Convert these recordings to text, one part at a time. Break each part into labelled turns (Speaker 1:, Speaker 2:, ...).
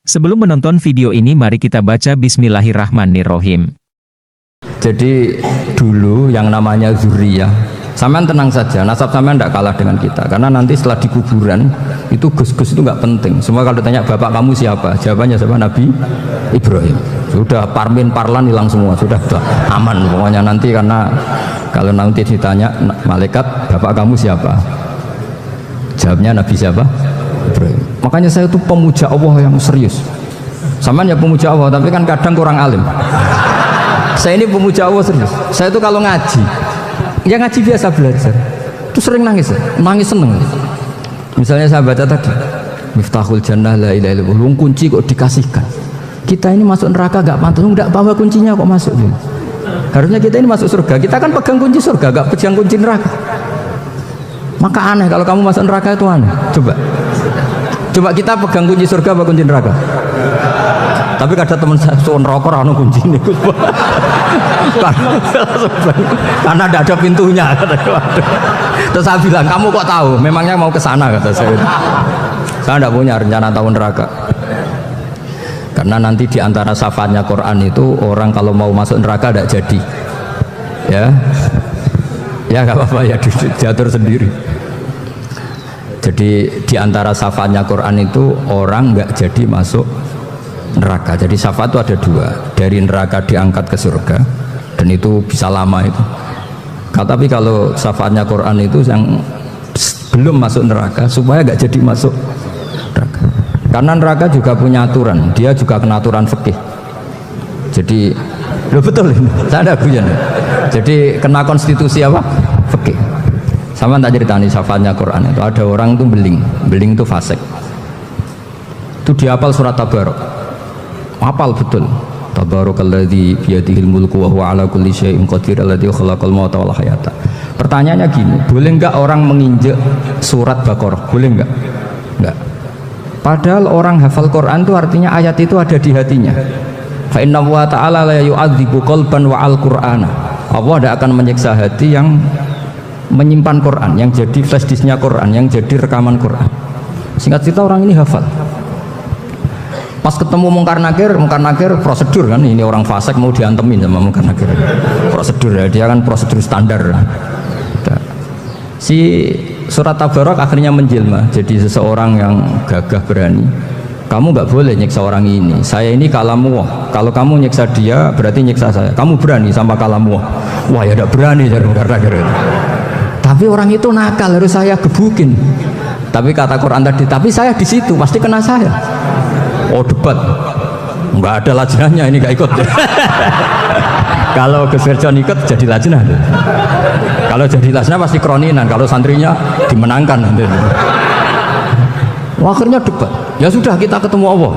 Speaker 1: Sebelum menonton video ini mari kita baca Bismillahirrahmanirrahim.
Speaker 2: Jadi dulu yang namanya zuriyah, sampean tenang saja, nasab sampean tidak kalah dengan kita. Karena nanti setelah di kuburan itu gus-gus itu nggak penting. Semua kalau ditanya bapak kamu siapa, jawabannya siapa? Nabi Ibrahim. Sudah parmin parlan hilang semua, sudah aman pokoknya nanti. Karena kalau nanti ditanya malaikat bapak kamu siapa, jawabnya Nabi siapa? Ibrahim. Makanya saya itu pemuja Allah yang serius. Sampean ya pemuja Allah, tapi kan kadang kurang alim. Saya ini pemuja Allah serius. Saya itu kalau ngaji, ya ngaji biasa belajar, itu sering nangis, nangis seneng. Misalnya saya baca tadi, Miftahul Jannah la ilaha illallah, kunci kok dikasihkan. Kita ini masuk neraka gak pantas, enggak bawa kuncinya kok masuk. Harusnya kita ini masuk surga, kita kan pegang kunci surga, gak pegang kunci neraka. Maka aneh kalau kamu masuk neraka itu aneh. Coba kita pegang kunci surga apa kunci neraka? Tapi kadang teman saya suun rokok anu kunci ini karena tidak ada pintunya. Terus saya bilang kamu kok tahu? Memangnya mau ke sana kata saya. Saya tidak punya rencana tahun neraka. Karena nanti di antara syafaatnya Quran itu orang kalau mau masuk neraka tidak jadi. Ya nggak apa-apa ya diatur sendiri. Jadi di antara syafaatnya Quran itu orang nggak jadi masuk neraka. Jadi syafaat itu ada dua, dari neraka diangkat ke surga, dan itu bisa lama itu. Tapi kalau syafaatnya Quran itu yang belum masuk neraka supaya nggak jadi masuk neraka. Karena neraka juga punya aturan, dia juga kena aturan fikih. Jadi lo betul ini, saya ada guyon. Jadi kena konstitusi apa? Fikih. Sama tak ceritani syafaatnya Quran itu ada orang itu beling itu fasik. Itu dihafal surat Tabarok. Hafal betul. Tabarakalladzi biyadihil mulku wa huwa ala kulli syai'in qadir alladzi khalaqal mauta wal hayata. Pertanyaannya gini, boleh enggak orang menginjak surat Baqarah? Boleh enggak? Enggak. Padahal orang hafal Quran itu artinya ayat itu ada di hatinya. Fa inna wa ta'ala la yu'adzibu qalban wa al-Qur'ana. Allah tidak akan menyiksa hati yang menyimpan Quran, yang jadi flash disknya Quran, yang jadi rekaman Quran. Singkat cerita orang ini hafal. Pas ketemu Mungkar Nakir prosedur kan, ini orang fasik mau diantemin sama Mungkar Nakir. Prosedur ya, dia kan prosedur standar. Si surat Tabarok akhirnya menjelma jadi seseorang yang gagah berani. Kamu nggak boleh nyiksa orang ini. Saya ini kalamullah. Kalau kamu nyiksa dia berarti nyiksa saya. Kamu berani sama kalamullah? Wah ya tidak berani jadi Mungkar Nakir. Tapi orang itu nakal, harus saya gebukin. Tapi kata Quran tadi, tapi saya di situ pasti kena saya. Oh debat, nggak ada lajnahnya, ini nggak ikut. Kalau Gus Wirjon ikut jadi lajnah. Kalau jadi lajnah pasti kroninan. Kalau santrinya dimenangkan nanti. Akhirnya debat. Ya sudah kita ketemu Allah.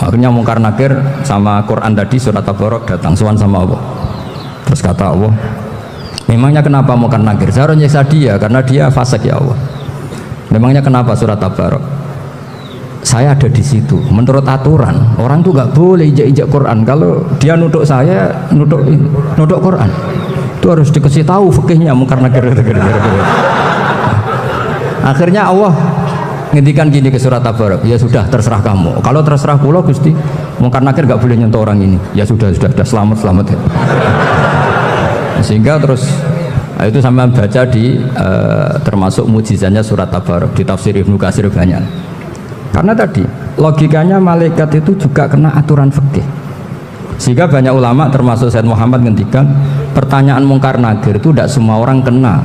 Speaker 2: Akhirnya Mungkar Nakir sama Quran tadi surat Tabarok datang sowan sama Allah. Terus kata Allah, memangnya kenapa Mungkar Nakir? Saya harus nyiksa dia karena dia fasik ya Allah. Memangnya kenapa surat Tabarok? Saya ada di situ. Menurut aturan orang tuh nggak boleh injak-injak Quran. Kalau dia nutuk saya, nutuk Quran, itu harus dikasih tahu fikihnya Mungkar Nakir. Akhirnya Allah ngendikan gini ke surat Tabarok, ya sudah terserah kamu. Kalau terserah pulau Gusti, Mungkar Nakir nggak boleh nyentuh orang ini. Ya sudah selamat ya. Sehingga terus itu sama baca di termasuk mujizatnya surat Tabarok di tafsir Ibnu Katsir banyak. Karena tadi logikanya malaikat itu juga kena aturan fikih. Sehingga banyak ulama termasuk Said Muhammad ngendikan pertanyaan Mungkar Nakir itu tidak semua orang kena.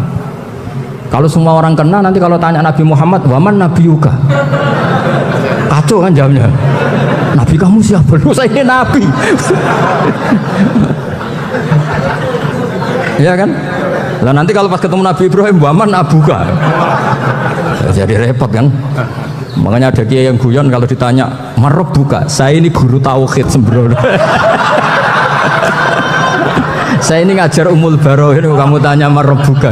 Speaker 2: Kalau semua orang kena nanti kalau tanya Nabi Muhammad, waman nabiyuka? Kacau kan jawabnya. Nabi kamu siapa? Saya ini nabi. Ya kan? Lah nanti kalau pas ketemu Nabi Ibrahim, waman abuka? Jadi repot kan? Makanya ada kiai yang guyon kalau ditanya marab buka, saya ini guru tauhid sembrono. Saya ini ngajar Umul Baro, ini kamu tanya marab buka.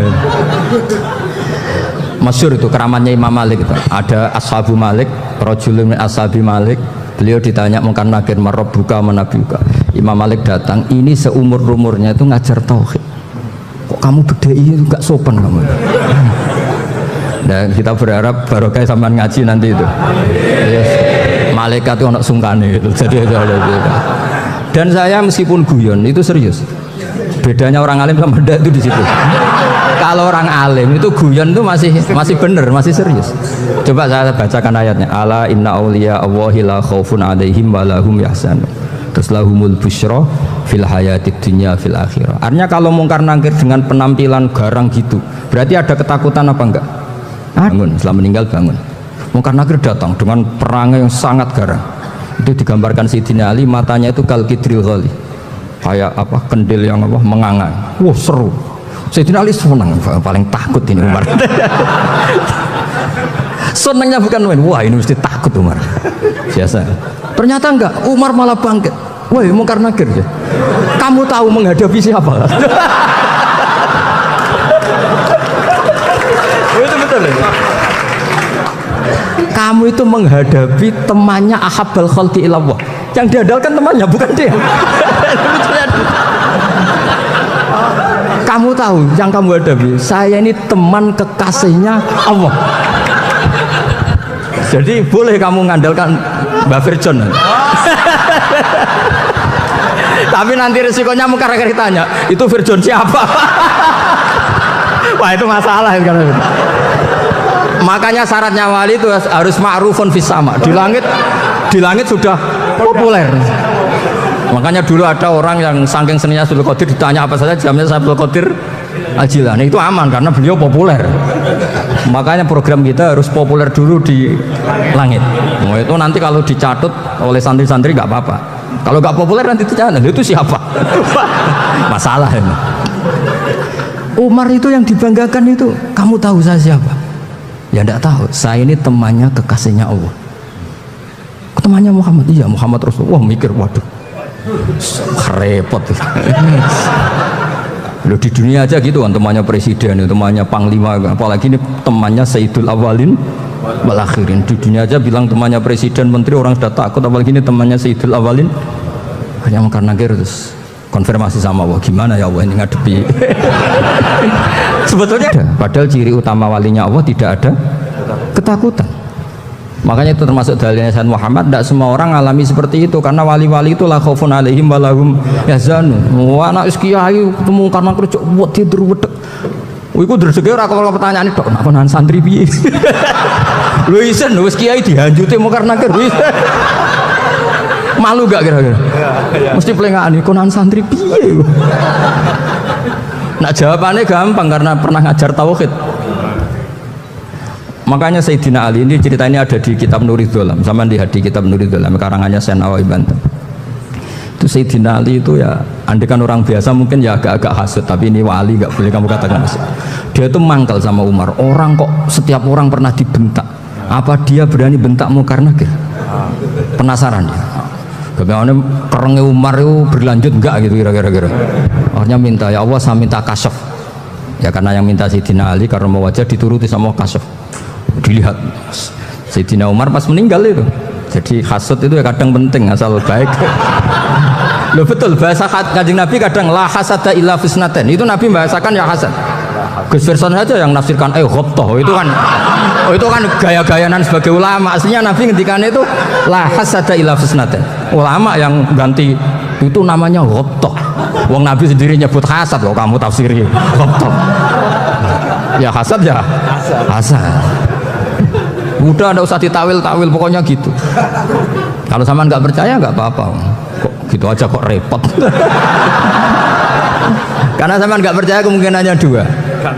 Speaker 2: Masyhur itu keramatnya Imam Malik itu. Ada Ashabu Malik, rajulun min ashabi Malik. Beliau ditanya Mungkar Nakir marab buka manabiuka. Imam Malik datang, ini seumur-umurnya itu ngajar tauhid. Kok kamu bedai itu gak sopan kamu? Dan kita berharap barokah sampean ngaji nanti itu. Yes. malaikat itu anak sungkane itu. Jadi dan saya meskipun guyon itu serius. Bedanya orang alim sama ndak itu di situ. Kalau orang alim itu guyon itu masih bener, masih serius. Coba saya bacakan ayatnya. Ala inna auliya Allahi la khaufun alaihim wa lahum yahzanun. Terus lahumul busyra fil hayatid dunya fil akhirah. Artinya kalau mungkar nangkir dengan penampilan garang gitu, berarti ada ketakutan apa enggak? Bangun, setelah meninggal bangun. Mungkar nangkir datang dengan perangai yang sangat garang. Itu digambarkan Sayyidina Ali, matanya itu kal kidril ghali. Kayak apa? Kendil yang apa? Menganga. Wah, seru. Sayyidina Ali senang, paling takut ini Umar. Senangnya bukan main, wah ini mesti takut Umar. Biasa. Ternyata enggak, Umar malah bangkit. Woi, mungkar nakir ya. Kamu tahu menghadapi siapa? Itu betul ya? Kamu itu menghadapi temannya ahabbal khalqi ilallah. Yang diandalkan temannya bukan dia. Kamu tahu yang kamu hadapi, saya ini teman kekasihnya Allah. Jadi boleh kamu mengandalkan Mbak Virjon. Tapi nanti resikonya mungkar nakir ditanya, itu Virjon siapa? Wah itu masalah kan. Makanya syaratnya wali itu harus ma'rufun fis sama. Di langit sudah populer. Makanya dulu ada orang yang saking seninya Abdul Qadir ditanya apa saja jamnya Abdul Qadir Al-Jilani, itu aman karena beliau populer. Makanya program kita harus populer dulu di langit. Nah, itu nanti kalau dicatut oleh santri-santri nggak apa-apa. Kalau nggak populer nanti dicatat itu siapa? Masalah ini. Umar itu yang dibanggakan itu, kamu tahu saya siapa? Ya enggak tahu. Saya ini temannya kekasihnya Allah. Temannya Muhammad. Iya, Muhammad Rasulullah. Wah, mikir waduh. Repot. Loh, di dunia aja gitu kan, temannya presiden, temannya panglima, apalagi ini temannya Sayyidul Awalin wal Akhirin. Di dunia aja bilang temannya presiden, menteri, orang sudah takut, apalagi ini temannya Sayyidul Awalin. Hanya karena terus konfirmasi sama Allah, gimana ya Allah ini ngadepi. Sebetulnya ada, padahal ciri utama walinya Allah tidak ada ketakutan. Makanya itu termasuk dalilnya Sayyid Muhammad, tidak semua orang alami seperti itu, karena wali-wali itu la khaufun alaihim wa lahum yahzanun. Wah, anak kiai ketemu karena kerja buat tidur wedek. Iku rezeki ora kok pertanyaan itu, nak konan santri piye? Lho isen wis kiai dihanjuti mau karena kerja. Malu gak kira-kira? Mesti pelengahan konan santri piye? Nah jawabannya gampang karena pernah ngajar tauhid. Makanya Sayyidina Ali ini cerita ini ada di kitab Nurul Dholam, sama di kitab Nurul Dholam karangannya Syekh Nawawi Banten. Itu Sayyidina Ali itu ya, andekan orang biasa mungkin ya agak-agak hasut, tapi ini wali gak boleh kamu katakan hasut. Dia itu mangkal sama Umar. Orang kok setiap orang pernah dibentak, apa dia berani bentak mungkar nakir? Penasaran dia. Bagaimana kerengnya Umar itu berlanjut enggak gitu kira-kira. Akhirnya minta, ya Allah saya minta kasyaf. Ya karena yang minta Sayyidina Ali karena mau wajah dituruti sama kasyaf. Dilihat Sayyidina Umar pas meninggal itu. Jadi hasud itu ya kadang penting asal baik. Loh betul, bahasa Kanjeng Nabi kadang la hasada illa fisnaten. Itu Nabi bahasakan ya hasad. Gus Verson saja yang nafsirkan ghobtoh itu kan gaya-gayanan sebagai ulama. Aslinya Nabi ngendikannya itu la hasada illa fisnaten. Ulama yang ganti itu namanya ghobtoh. Wong Nabi sendiri nyebut hasad loh, kamu tafsiri ghobtoh. Ya hasad ya hasad. Udah nggak usah ditawil-tawil, pokoknya gitu. Kalau sama nggak percaya nggak apa-apa. Kok gitu aja kok repot. Karena sama nggak percaya kemungkinannya dua.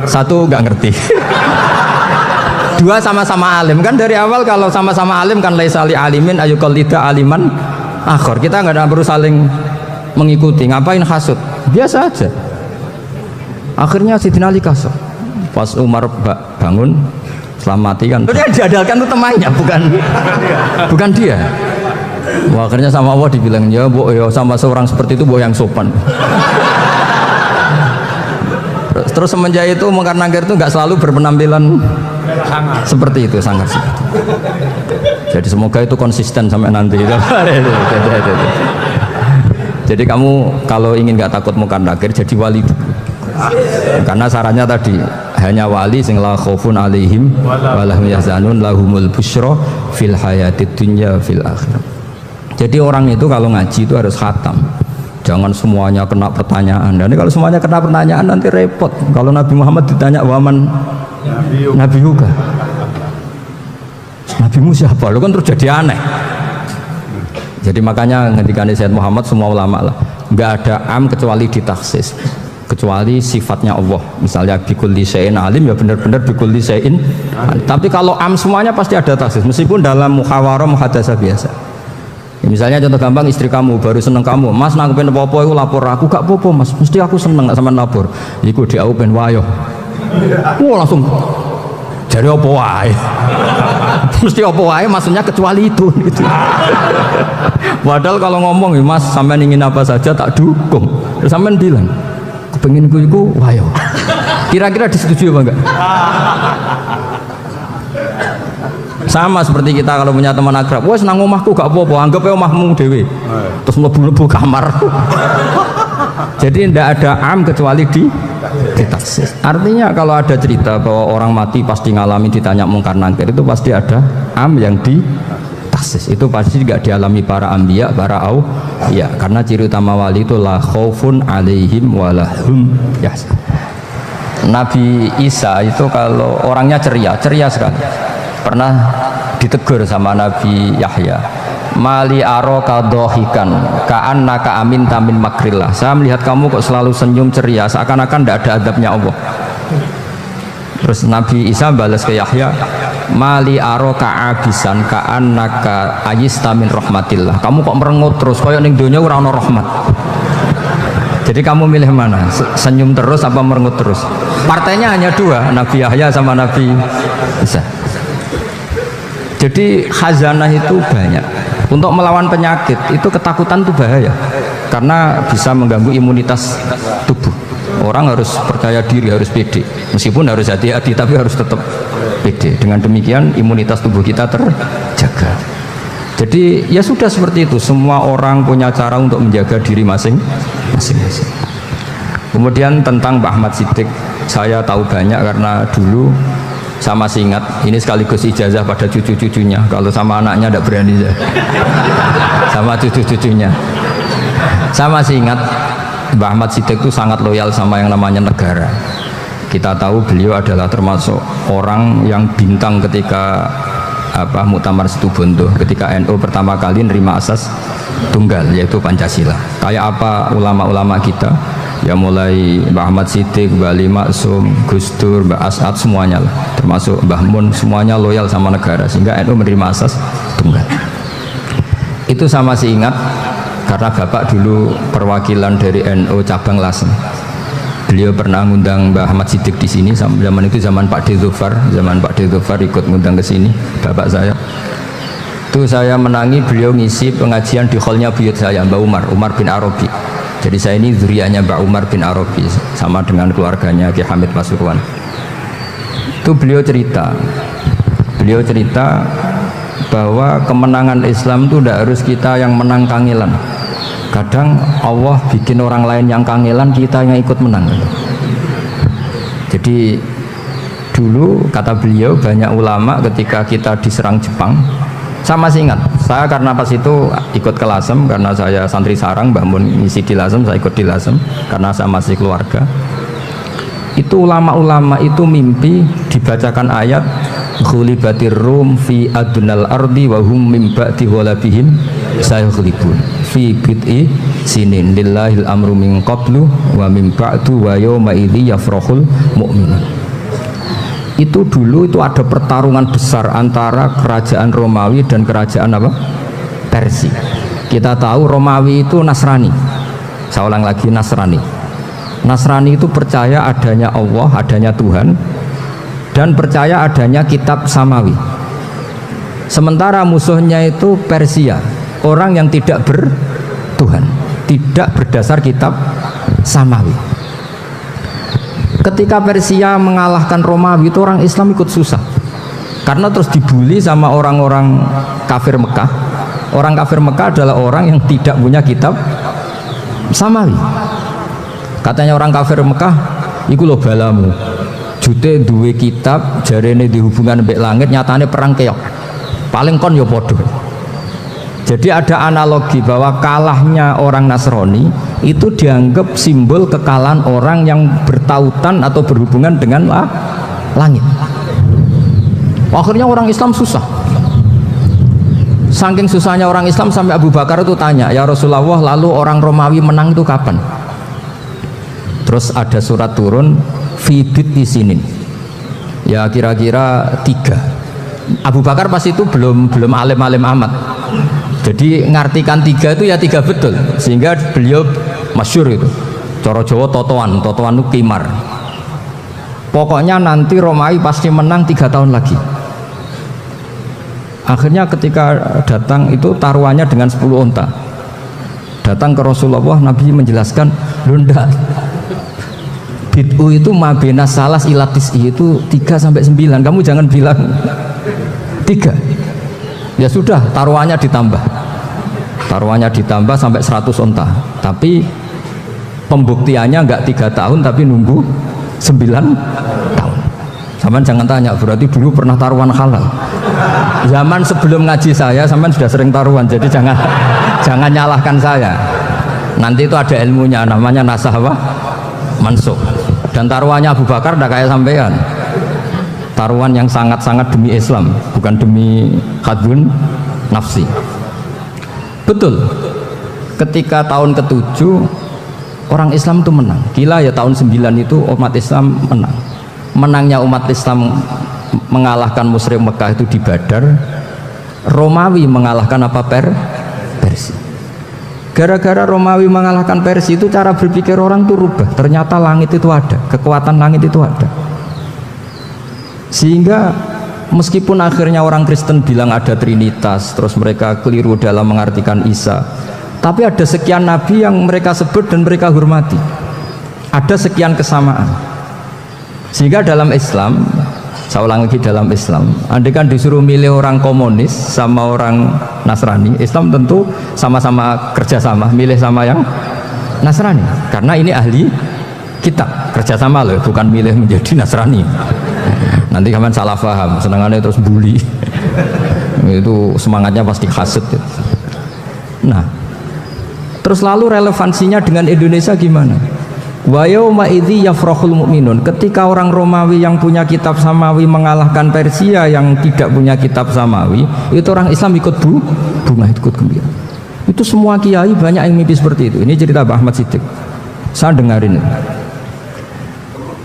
Speaker 2: Satu nggak ngerti. Dua sama-sama alim kan dari awal. Kalau sama-sama alim kan laisali alimin ayuqallida aliman akhor. Kita nggak perlu saling mengikuti. Ngapain hasud? Biasa aja. Akhirnya Sayyidina Ali kasar. Pas Umar bangun setelah mati kan, dia diadalkan itu temannya, bukan dia. Wah, akhirnya sama Allah dibilang ya bu, ya sama seorang seperti itu bu yang sopan. Terus semenjak itu mungkar nakir itu nggak selalu berpenampilan seperti itu, sangat sih. Jadi semoga itu konsisten sampai nanti. Jadi kamu kalau ingin nggak takut mungkar nakir jadi wali dulu. Karena syaratnya tadi hanya wali sing la khaufun alaihim wa lahum yahzanun lahumul busyra fil hayatid dunya fil akhirah. Jadi orang itu kalau ngaji itu harus khatam. Jangan semuanya kena pertanyaan. Dan kalau semuanya kena pertanyaan nanti repot. Kalau Nabi Muhammad ditanya waman Nabi Yuga, Nabimu siapa? Lu kan terus jadi aneh. Jadi makanya ketika Sayyid Muhammad semua ulama lah, nggak ada am kecuali ditaksis, kecuali sifatnya Allah. Misalnya bikulli syai'in alim, ya benar-benar bikulli syai'in. Tapi kalau am semuanya pasti ada taksis, meskipun dalam muhawarah muhadasah biasa. Ya, misalnya contoh gampang, istri kamu baru seneng kamu, mas nak pengen apa-apa aku lapor, aku gak apa-apa mas, mesti aku seneng sama lapor. Iku di aku pengen wayo, langsung jadi apa wae. Mesti apa wae maksudnya kecuali itu gitu. Padahal kalau ngomong mas sampean ingin apa saja tak dukung. Terus sampean bilang kepengen iku wayo. Kira-kira disetujui apa enggak? Sama seperti kita kalau punya teman akrab, wes nang omahku gak apa-apa, anggap aja omahmu dhewe. Terus mlebu-mlebu kamar. Jadi tidak ada am kecuali ditaksis. Artinya kalau ada cerita bahwa orang mati pasti ngalami ditanya mungkar nangkir, itu pasti ada am yang ditaksis. Itu pasti juga dialami para anbiya, para ya, karena ciri utama wali itu la khaufun alaihim walahum yahzanun. Nabi Isa itu kalau orangnya ceria sekali. Pernah ditegur sama Nabi Yahya, mali aroka dohikan ka'annaka amin tamin makrillah. Saya melihat kamu kok selalu senyum ceria, seakan-akan tidak ada adabnya Allah. Terus Nabi Isa balas ke Yahya, mali aroka abisan ka'annaka ayis tamin rahmatillah. Kamu kok merengut terus, koyok ning dunia ora ono rahmat. Jadi kamu milih mana? Senyum terus apa merengut terus? Partainya hanya dua, Nabi Yahya sama Nabi Isa. Jadi khazanah itu banyak. Untuk melawan penyakit itu ketakutan itu bahaya, karena bisa mengganggu imunitas tubuh. Orang harus percaya diri, harus pede, meskipun harus hati-hati, tapi harus tetap pede. Dengan demikian imunitas tubuh kita terjaga. Jadi ya sudah seperti itu. Semua orang punya cara untuk menjaga diri masing-masing. Kemudian tentang Mbah Ahmad Siddiq, saya tahu banyak karena dulu saya masih ingat, ini sekaligus ijazah pada cucu-cucunya. Kalau sama anaknya tidak berani sama cucu-cucunya. Saya masih ingat Mbah Ahmad Siddiq itu sangat loyal sama yang namanya negara. Kita tahu beliau adalah termasuk orang yang bintang ketika Muktamar Situbondo, ketika NU pertama kali nerima asas tunggal, yaitu Pancasila. Kayak apa ulama-ulama kita, ya mulai Mbah Ahmad Siddiq, Mbah Ali Maksum, Gus Dur, Mbah As'ad, semuanya lah, termasuk Mbah Mun, semuanya loyal sama negara, sehingga NU menerima asas tunggal. Itu saya masih ingat karena bapak dulu perwakilan dari NU cabang Lasem. Beliau pernah ngundang Mbah Ahmad Siddiq di sini, zaman itu zaman Pak Dzufar, ikut ngundang ke sini, bapak saya. Itu saya menangi beliau ngisi pengajian di hallnya buyut saya, Mbah Umar bin Arabi. Jadi saya ini zuriatnya Mbak Umar bin Arabi, sama dengan keluarganya Ki Hamid Pasuruan. Itu beliau cerita bahwa kemenangan Islam itu tidak harus kita yang menang kangelan. Kadang Allah bikin orang lain yang kangelan, kita yang ikut menang. Jadi dulu kata beliau, banyak ulama ketika kita diserang Jepang, saya masih ingat, saya karena pas itu ikut ke Lasem, karena saya santri sarang, Mbah Mun ngisi di Lasem, saya ikut di Lasem karena saya masih keluarga. Itu ulama-ulama itu mimpi dibacakan ayat ghulibatir rum fi adnal ardi wa hum min ba'di ghalabihim sayaghlibun fi bid'i sinin lillahil amru min qablu wa min ba'du wa yawma idzi yafrahul mu'minun. Itu dulu itu ada pertarungan besar antara kerajaan Romawi dan kerajaan Persia. Kita tahu Romawi itu Nasrani. Saya ulang lagi, Nasrani. Nasrani itu percaya adanya Allah, adanya Tuhan, dan percaya adanya kitab samawi. Sementara musuhnya itu Persia, orang yang tidak bertuhan, tidak berdasar kitab samawi. Ketika Persia mengalahkan Romawi, itu orang Islam ikut susah, karena terus dibully sama orang-orang kafir Mekah. Orang kafir Mekah adalah orang yang tidak punya kitab samawi. Katanya orang kafir Mekah, iku lo balamu, jute duwe kitab, jarene di hubungan mbek langit, nyatane perang keok. paling kon yo podo. Jadi ada analogi bahwa kalahnya orang Nasrani itu dianggap simbol kekalahan orang yang bertautan atau berhubungan dengan langit. Akhirnya orang Islam susah. Saking susahnya orang Islam sampai Abu Bakar itu tanya, ya Rasulullah, lalu orang Romawi menang itu kapan? Terus ada surat turun, fibit isinin. Ya kira-kira 3. Abu Bakar pas itu belum alim-alim amat. Jadi ngartikan 3 itu ya 3 betul, sehingga beliau masyhur itu. Coro Jawa totoan itu kimar. Pokoknya nanti Romawi pasti menang 3 tahun lagi. Akhirnya ketika datang itu taruhannya dengan 10 unta. Datang ke Rasulullah, Nabi menjelaskan, "Lunda. Bid'u itu mabena salas ilatis itu 3 sampai 9. Kamu jangan bilang 3. Ya sudah, taruhannya ditambah. Taruhannya ditambah sampai 100 unta. Tapi pembuktiannya enggak 3 tahun tapi nunggu 9 tahun. Sampean jangan tanya, berarti dulu pernah taruhan halal. Zaman sebelum ngaji saya sampean sudah sering taruhan, jadi jangan nyalahkan saya. Nanti itu ada ilmunya, namanya nasah apa? Mansukh. Dan taruhannya Abu Bakar tidak kayak sampean. Taruhan yang sangat-sangat demi Islam, bukan demi hadun nafsi. Betul. Ketika tahun ke-7 orang Islam itu menang. Gila ya, tahun 9 itu umat Islam menang. Menangnya umat Islam mengalahkan musyrik Mekah itu di Badar. Romawi mengalahkan apa? Persia. Gara-gara Romawi mengalahkan Persia itu cara berpikir orang itu rubah. Ternyata langit itu ada, kekuatan langit itu ada. Sehingga meskipun akhirnya orang Kristen bilang ada Trinitas, terus mereka keliru dalam mengartikan Isa, tapi ada sekian nabi yang mereka sebut dan mereka hormati. Ada sekian kesamaan. Sehingga dalam Islam, saya ulang lagi, dalam Islam, andai kan disuruh milih orang komunis sama orang Nasrani, Islam tentu sama-sama kerjasama, milih sama yang Nasrani, karena ini ahli kitab, kerjasama loh, bukan milih menjadi Nasrani. Nanti kalian salah paham, senangannya terus bully. Itu semangatnya pasti hasad. Nah, terus lalu relevansinya dengan Indonesia gimana? Wa yauma idzi yafrahul mu'minun. Ketika orang Romawi yang punya kitab samawi mengalahkan Persia yang tidak punya kitab samawi, itu orang Islam ikut bunga, ikut gembira. Itu semua kiai banyak yang mimpi seperti itu. Ini cerita Pak Ahmad Siddiq. Saya dengarin.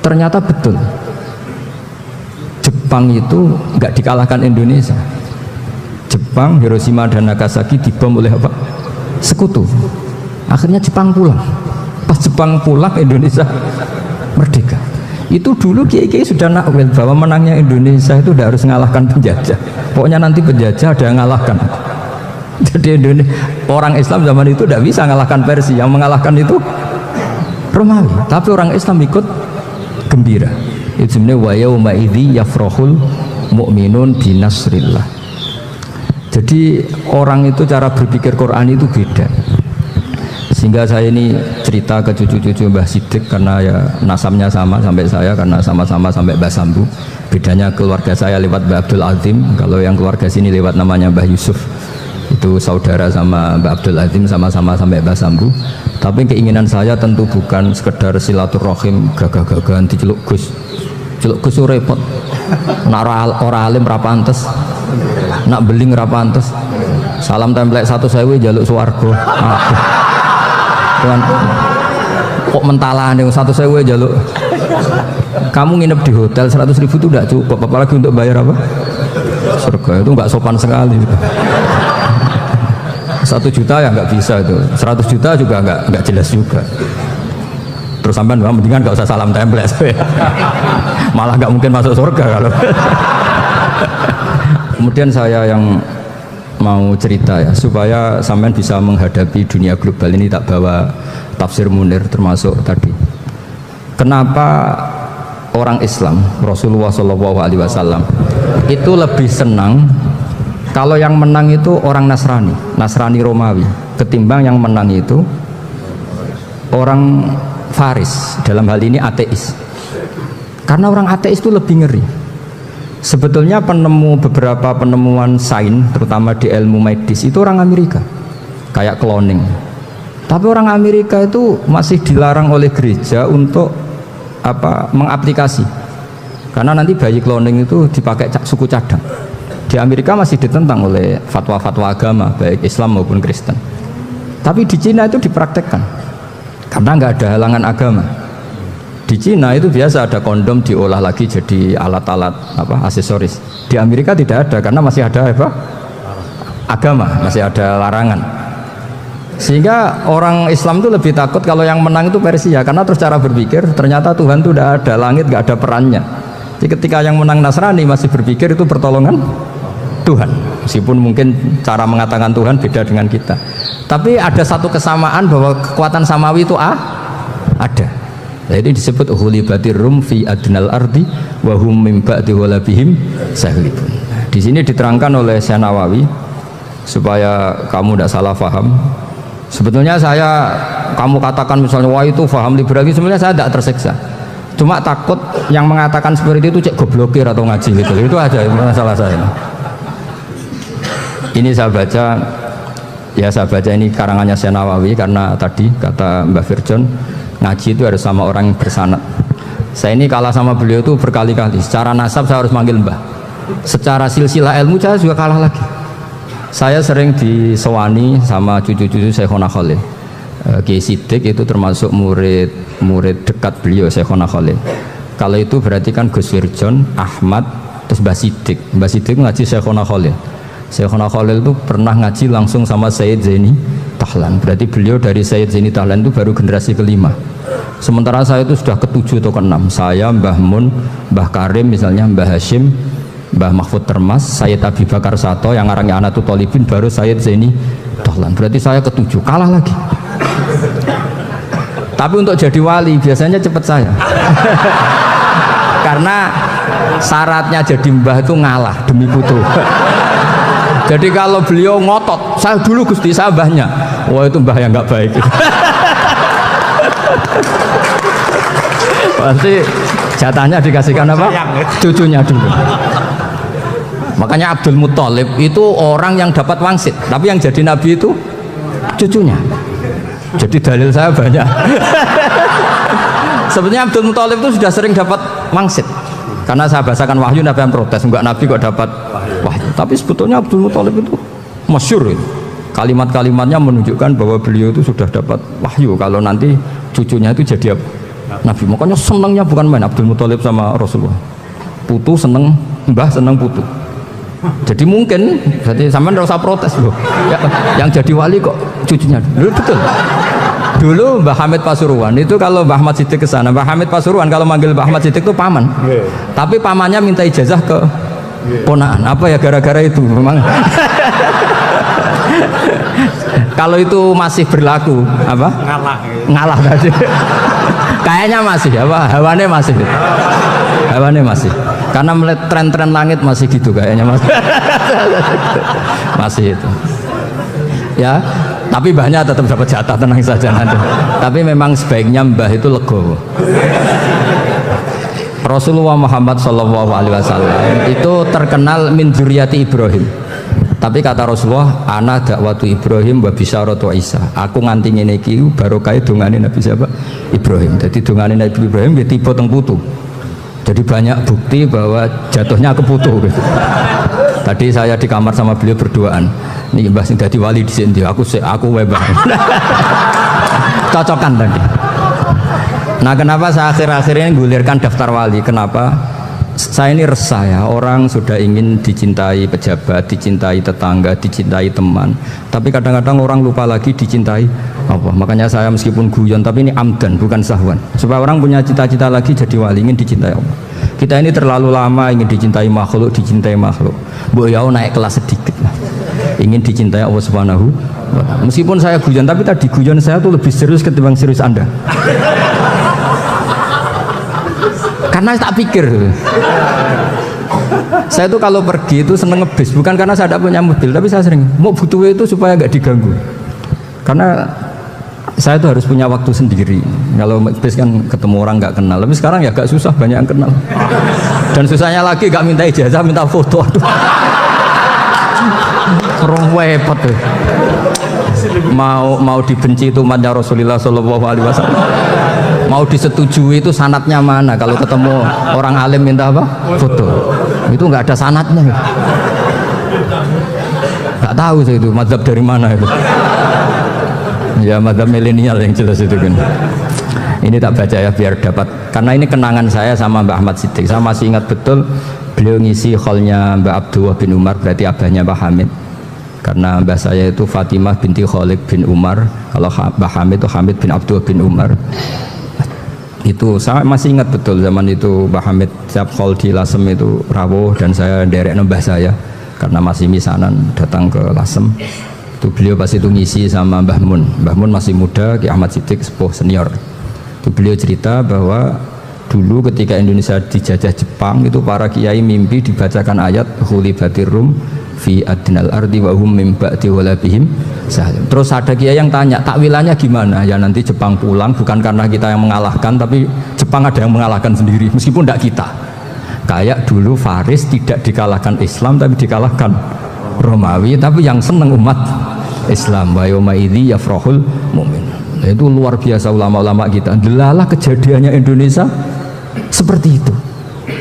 Speaker 2: Ternyata betul. Jepang itu nggak dikalahkan Indonesia. Jepang, Hiroshima dan Nagasaki dibom oleh apa? Sekutu. Akhirnya Jepang pulang. Pas Jepang pulang, Indonesia merdeka. Itu dulu kiai-kiai sudah nakwil bahwa menangnya Indonesia itu tidak harus mengalahkan penjajah. Pokoknya nanti penjajah ada yang mengalahkan. Jadi orang Islam zaman itu tidak bisa mengalahkan Persia. Yang mengalahkan itu Romawi. Tapi orang Islam ikut gembira. Itu sebenarnya wa yauma idzi yafrahul mu'minun binasrillah. Jadi orang itu cara berpikir Quran itu beda. Sehingga saya ini cerita ke cucu-cucu Mbah Siddiq karena ya nasabnya sama sampai saya, karena sama-sama sampai Mbah Sambu. Bedanya keluarga saya lewat Mbah Abdul Azim, kalau yang keluarga sini lewat namanya Mbah Yusuf. Itu saudara sama Mbah Abdul Azim, sama-sama sampai Mbah Sambu. Tapi keinginan saya tentu bukan sekedar silaturahim gagah-gagahan diceluk Gus. Celuk Gus repot. Nak ora alim ra pantes. Nak beling ra pantes. Salam templek 1.000 jaluk swarga. Tuhan, kok mentalan yang 1.000 jaluk. Kamu nginep di hotel 100.000 itu tidak cukup, apalagi untuk bayar apa? Surga. Itu nggak sopan sekali. 1 juta ya nggak bisa itu, 100 juta juga nggak jelas juga. Terus sampai mendingan nggak usah salam template, malah nggak mungkin masuk surga kalau. Kemudian saya yang mau cerita ya, supaya sampean bisa menghadapi dunia global ini, tak bawa tafsir Munir termasuk tadi. Kenapa orang Islam, Rasulullah SAW itu lebih senang kalau yang menang itu orang Nasrani Romawi, ketimbang yang menang itu orang Faris, dalam hal ini ateis. Karena orang ateis itu lebih ngeri. Sebetulnya beberapa penemuan sains, terutama di ilmu medis itu orang Amerika, kayak cloning. Tapi orang Amerika itu masih dilarang oleh gereja untuk mengaplikasi, karena nanti bayi cloning itu dipakai suku cadang. Di Amerika masih ditentang oleh fatwa-fatwa agama baik Islam maupun Kristen. Tapi di Cina itu dipraktekkan karena nggak ada halangan agama. Di Cina itu biasa ada kondom diolah lagi jadi alat-alat aksesoris. Di Amerika tidak ada karena masih ada agama, masih ada larangan. Sehingga orang Islam itu lebih takut kalau yang menang itu Persia, karena terus cara berpikir ternyata Tuhan itu tidak ada, langit nggak ada perannya. Jadi ketika yang menang Nasrani masih berpikir itu pertolongan Tuhan, meskipun mungkin cara mengatakan Tuhan beda dengan kita. Tapi ada satu kesamaan bahwa kekuatan samawi itu ada. Jadi disebut hulibatir rum fi adnal ardi wa hum min ba'di walabihim sahlibun. Di sini diterangkan oleh Syekh Nawawi supaya kamu tidak salah paham. Sebetulnya kamu katakan misalnya wah itu paham liberalisme, sebenarnya saya tidak tersiksa. Cuma takut yang mengatakan seperti itu cek goblokir atau ngaji gitu. Itu aja masalah saya. Ini saya baca ini karangannya Syekh Nawawi karena tadi kata Mbah Firjon ngaji itu harus sama orang yang bersanad. Saya ini kalah sama beliau itu berkali-kali. Secara nasab saya harus manggil Mbah. Secara silsilah ilmu saya juga kalah lagi. Saya sering disewani sama cucu-cucu Syekhona Khalil. Kiai Siddiq itu termasuk murid dekat beliau Syekhona Khalil. Kalau itu berarti kan Gus Wirjon, Ahmad, terus Mbah Siddiq. Mbah Siddiq ngaji Syekhona Khalil. Syekhona Khalil itu pernah ngaji langsung sama Sayyid Zaini Tahlan. Berarti beliau dari Sayyid Zaini Tahlan itu baru generasi kelima. Sementara saya itu sudah ketujuh atau keenam. Saya, Mbah Mun, Mbah Karim misalnya, Mbah Hashim, Mbah Mahfud Termas, Sayyid Abi Bakar Sato yang arangnya Anatul Tolibin, baru Sayyid Zaini Tahlan. Berarti saya ketujuh, kalah lagi. Tapi untuk jadi wali biasanya cepat saya. Karena syaratnya jadi mbah itu ngalah demi putu. Jadi kalau beliau ngotot, saya dulu Gusti, saya mbahnya. Wah itu mbah yang nggak baik. Pasti jatahnya dikasihkan apa? Cucunya dulu. Makanya Abdul Muthalib itu orang yang dapat wangsit, tapi yang jadi nabi itu cucunya. Jadi dalil saya banyak. Sebenarnya Abdul Muthalib itu sudah sering dapat wangsit. Karena saya bahasakan wahyu, Nabi yang protes, enggak Nabi kok dapat wahyu. Tapi sebetulnya Abdul Muthalib itu masyhur itu. Kalimat-kalimatnya menunjukkan bahwa beliau itu sudah dapat wahyu kalau nanti cucunya itu jadi Nabi. Makanya senangnya bukan main Abdul Muthalib sama Rasulullah. Putu seneng mbah, seneng putu. Jadi mungkin, jadi sampean enggak usah protes loh. Ya, yang jadi wali kok cucunya. Loh, betul. Dulu Mbah Hamid Pasuruan itu kalau Mbah Ahmad Siddiq ke sana, Mbah Hamid Pasuruan kalau manggil Mbah Ahmad Siddiq itu paman. Tapi pamannya minta ijazah ke ponakan. Apa ya gara-gara itu memang. Kalau itu masih berlaku apa? Ngalah tadi. Kayaknya masih apa? Hawane masih. Karena melihat tren-tren langit masih gitu kayaknya masih. Masih itu. Ya, tapi mbahnya tetap dapat jatah, tenang saja nanti. Tapi memang sebaiknya mbah itu legowo. Rasulullah Muhammad SAW itu terkenal min dzurriyyati Ibrahim. Tapi kata Rasulullah, ana dakwatu Ibrahim wa bisyaratu Isa. Aku nganti ngene iki barokah dongane Nabi siapa? Ibrahim. Jadi dongane Nabi Ibrahim ya tiba teng putu. Jadi banyak bukti bahwa jatuhnya ke putu gitu. Tadi saya di kamar sama beliau berduaan. Nih Mbah sing dadi wali di sini, aku webah. Cocokan tadi. Nah, kenapa saya akhir-akhir ini gulirkan daftar wali? Kenapa? Saya ini resah ya, orang sudah ingin dicintai pejabat, dicintai tetangga, dicintai teman. Tapi kadang-kadang orang lupa lagi dicintai apa. Makanya saya meskipun guyon, tapi ini amdan bukan sahwan. Supaya orang punya cita-cita lagi jadi wali, ingin dicintai Allah. Kita ini terlalu lama ingin dicintai makhluk. Boyau naik kelas sedikit lah. Ingin dicintai Allah Subhanahu wa Ta'ala. Meskipun saya guyon, tapi tadi guyon saya tuh lebih serius ketimbang serius Anda. Karena tak pikir. Saya tuh kalau pergi itu seneng ngebis, bukan karena saya tidak punya mobil, tapi saya sering mau butuh itu supaya nggak diganggu. Karena saya tuh harus punya waktu sendiri. Kalau bis kan ketemu orang nggak kenal, tapi sekarang ya agak susah, banyak yang kenal. Dan susahnya lagi gak minta ijazah, minta foto. Rong wepet tuh. Mau dibenci itu umatnya Rasulullah Shallallahu Alaihi Wasallam. Mau disetujui itu sanatnya mana? Kalau ketemu orang alim minta apa? Foto. Itu nggak ada sanatnya. Nggak tahu sih itu mazhab dari mana itu. Ya mazhab milenial yang jelas itu kan. Ini tak baca ya biar dapat, karena ini kenangan saya sama Mbak Ahmad Siddiq. Saya masih ingat betul beliau ngisi hallnya Mbak Abdullah bin Umar, berarti abahnya Mbak Hamid. Karena mbah saya itu Fatimah binti Khalid bin Umar, kalau Mbah Hamid itu Hamid bin Abdullah bin Umar. Itu saya masih ingat betul zaman itu Mbah Hamid setiap hall di Lasem itu rawuh dan saya derek mbah saya karena masih misanan datang ke Lasem. Itu beliau pas itu ngisi sama Mbah Mun. Mbah Mun masih muda, Ki Ahmad Siddiq sepuh senior. Itu beliau cerita bahwa dulu ketika Indonesia dijajah Jepang itu para kiai mimpi dibacakan ayat Khulibatir Rum fi adnal ardi wa hum min ba'di walabihim salim. Terus ada kiai yang tanya takwilannya gimana? Ya nanti Jepang pulang bukan karena kita yang mengalahkan, tapi Jepang ada yang mengalahkan sendiri meskipun tidak kita. Kayak dulu Faris tidak dikalahkan Islam tapi dikalahkan Romawi, tapi yang seneng umat Islam. Wa yauma idzi yafrahul mu'min. Itu luar biasa ulama-ulama kita. Delalah kejadiannya Indonesia seperti itu.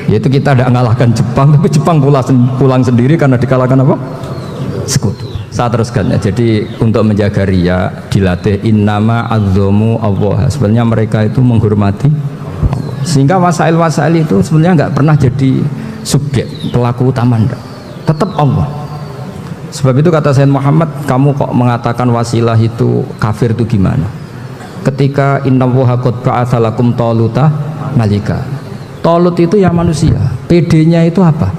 Speaker 2: Yaitu kita tidak mengalahkan Jepang, tapi Jepang pulang sendiri karena dikalahkan apa? Sekutu. Saya teruskan ya. Jadi untuk menjaga ria dilatih innama azzamu Allah. Sebenarnya mereka itu menghormati Allah. Sehingga wasail-wasail itu sebenarnya nggak pernah jadi subjek pelaku utama, enggak. Tetap Allah. Sebab itu kata Sayyid Muhammad, kamu kok mengatakan wasilah itu kafir itu gimana? Ketika innallaha qad ba'atsa lakum taluta malika. Talut itu ya manusia. PD-nya itu apa?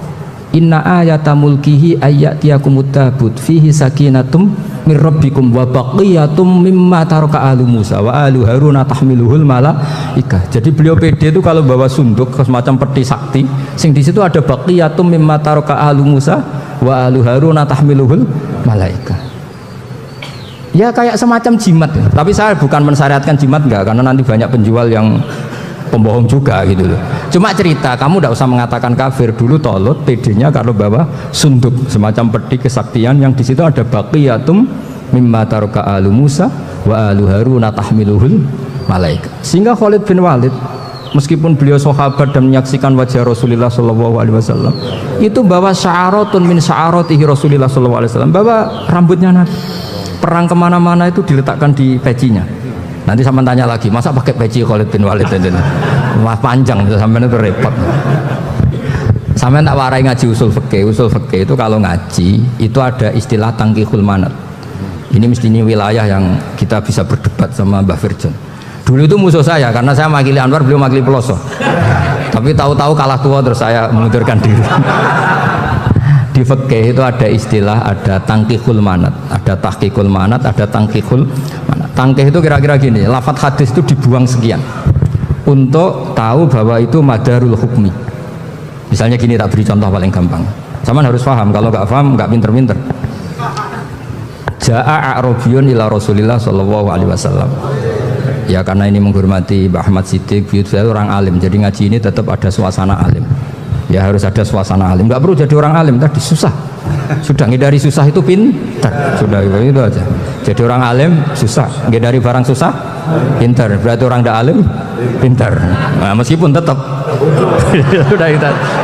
Speaker 2: Inna ayata mulkihi ayyatiyakumut tabut fihi sakinatum mir rabbikum wa baqiyatum mimma taraka alu Musa wa alu Haruna tahmiluhul malaika. Jadi beliau PD itu kalau bawa sunduk semacam peti sakti, sing di situ ada baqiyatum mimma taraka alu Musa wa alu Haruna tahmiluhul malaika. Ya kayak semacam jimat ya. Tapi saya bukan mensyariatkan jimat enggak, karena nanti banyak penjual yang pembohong juga gitu loh. Cuma cerita, kamu tidak usah mengatakan kafir. Dulu Tolut PD-nya kalau bawa sunduk semacam peti kesaktian yang di situ ada baqiyatum mimma taraka alu Musa wa alu Haruna tahmiluhul malaika. Sehingga Khalid bin Walid meskipun beliau sahabat dan menyaksikan wajah Rasulullah SAW, itu bawa sya'aratun min sya'aratihi Rasulullah SAW, bawa rambutnya Nabi. Perang kemana-mana itu diletakkan di pecinya. Nanti sama tanya lagi, masa pakai peci Khalid bin Walid ini? Wah panjang, sampai itu repot. Sampai tak warai ngaji usul fikih. Usul fikih itu kalau ngaji itu ada istilah tangkihul manat. Ini mestinya wilayah yang kita bisa berdebat sama Mbah Firjon. Dulu itu musuh saya karena saya makili Anwar, beliau makili Peloso. Tapi tahu-tahu kalah tua terus saya mengundurkan diri. Di fikih itu ada istilah, ada tangkihul manat, ada tahqiqul manat, ada tangkihul manat. Tangkih itu kira-kira gini, lafadz hadis itu dibuang sekian untuk tahu bahwa itu madarul hukmi. Misalnya gini, tak beri contoh paling gampang. Sama harus paham, kalau nggak paham nggak pinter-pinter. Ja'a a'rabiyun ila Rasulillah sallallahu alaihi wasallam. Ya karena ini menghormati Mbah Ahmad Siddiq, saya orang alim, jadi ngaji ini tetap ada suasana alim. Ya harus ada suasana alim, nggak perlu jadi orang alim, tadi susah. Sudah ngindari susah itu pintar, sudah itu aja. Jadi orang alim susah, ngindari barang susah pintar, berarti orang tidak alim pintar. Nah, meskipun tetap sudah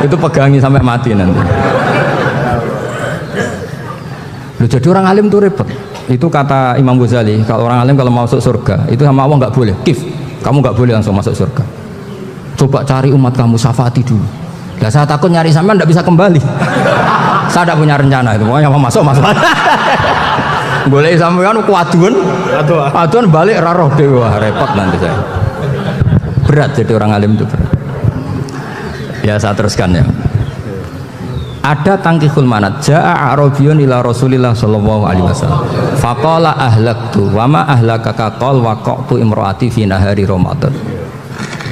Speaker 2: itu pegangi sampai mati nanti. Loh, jadi orang alim itu repot. Itu kata Imam Ghazali, kalau orang alim kalau mau masuk surga itu sama Allah nggak boleh, kif, kamu nggak boleh langsung masuk surga. Coba cari umat kamu, syafaati dulu. Nah, saya takut nyari sampean tidak bisa kembali. Saya tidak punya rencana itu, pokoknya mau masuk. Boleh sampean kuaduan balik raroh dewa, repot nanti saya. Berat jadi orang alim itu berat. Ya saya teruskan ya. Ada tangkihul manat. Ja'a a'rabiyun ila Rasulillah sallallahu alaihi wasallam. Faqala ahlaktu wa ma ahlakaka qal waqa'tu imraati fi nahari Ramadan.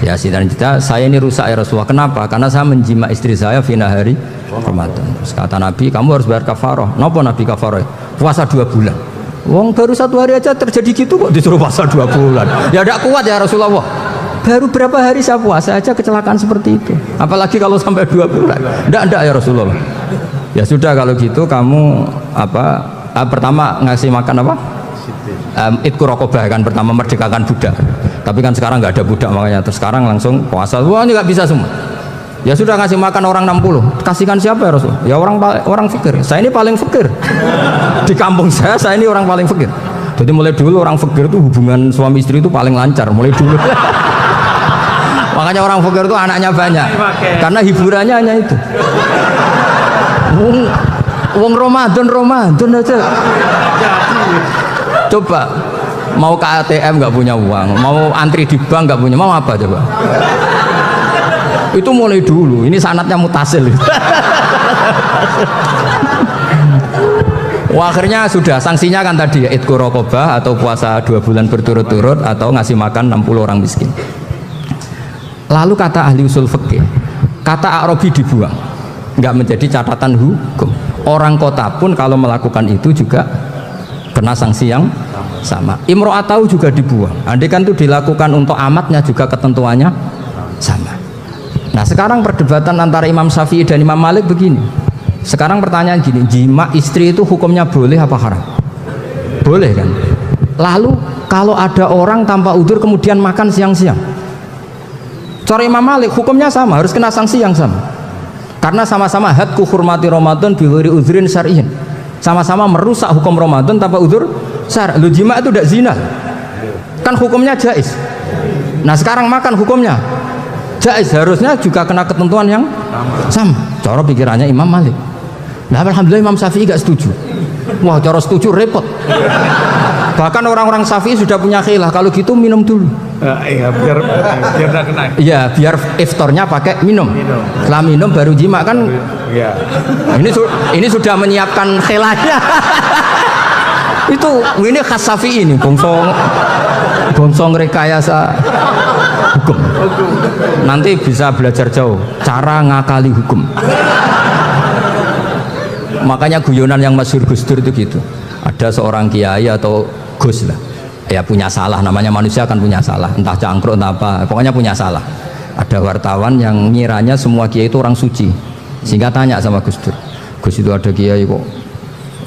Speaker 2: Ya sidang cerita, saya ini rusak ya Rasulullah. Kenapa? Karena saya menjima istri saya fina hari Ramadan. Terus kata Nabi, kamu harus bayar kafarah. Napa Nabi kafarah? Puasa 2 bulan. Wong baru 1 hari aja terjadi gitu kok disuruh puasa 2 bulan. Ya tidak kuat ya Rasulullah. baru berapa hari saya puasa aja kecelakaan seperti itu. Apalagi kalau sampai 2 bulan. Enggak ya Rasulullah. Ya sudah kalau gitu kamu pertama ngasih makan apa? Idku rokobah kan, pertama merdekakan budak. Tapi kan sekarang nggak ada budak, makanya terus sekarang langsung puasa. Wah ini nggak bisa semua. Ya sudah ngasih makan orang 60. Kasihkan siapa ya Rasul? Ya orang fakir. Saya ini paling fakir di kampung saya ini orang paling fakir. Jadi mulai dulu orang fakir itu hubungan suami istri itu paling lancar mulai dulu. Makanya orang fakir itu anaknya banyak karena hiburannya hanya itu. Wong Ramadan aja. Coba mau ke ATM nggak punya uang, mau antri di bank nggak punya, mau apa coba? Itu mulai dulu. Ini sanatnya mutasil. Wah, akhirnya sudah sanksinya kan tadi ya, idku rokobah atau puasa 2 bulan berturut-turut atau ngasih makan 60 orang miskin. Lalu kata ahli usul fikih, kata Arabi dibuang, nggak menjadi catatan hukum. Orang kota pun kalau melakukan itu juga kena sanksi yang sama. Imro'atau juga dibuang. Andai kan itu dilakukan untuk amatnya juga ketentuannya sama. Nah sekarang perdebatan antara Imam Syafi'i dan Imam Malik begini. Sekarang pertanyaan gini, jima istri itu hukumnya boleh apa haram? Boleh kan? Lalu kalau ada orang tanpa udzur kemudian makan siang-siang, cara Imam Malik hukumnya sama, harus kena sanksi yang sama. Karena sama-sama hadku hurmati Ramadan bighairi udzrin syar'iyyin. Sama-sama merusak hukum Ramadan tanpa udzur syar'. Lu jima itu tidak zina. Kan hukumnya jais. Nah sekarang makan hukumnya jais, harusnya juga kena ketentuan yang sama. Cara pikirannya Imam Malik. Nah alhamdulillah Imam Syafi'i gak setuju. Wah cara setuju repot. Bahkan orang-orang Syafi'i sudah punya khilaf, kalau gitu minum dulu.
Speaker 3: Iya biar tidak kena.
Speaker 2: Iya biar iftarnya pakai minum. Setelah minum baru jima kan.
Speaker 3: Iya.
Speaker 2: Ini sudah menyiapkan khilafnya. Ini khas Syafi'i ini, bongsong rekayasa hukum. Nanti bisa belajar jauh cara ngakali hukum. Makanya guyonan yang masyhur Gus Dur itu gitu. Ada seorang kiai atau Gus lah, ya punya salah, namanya manusia kan punya salah, entah cangkruk entah apa, pokoknya punya salah. Ada wartawan yang ngiranya semua kiai itu orang suci, sehingga tanya sama Gus Dur, Gus itu ada kiai kok,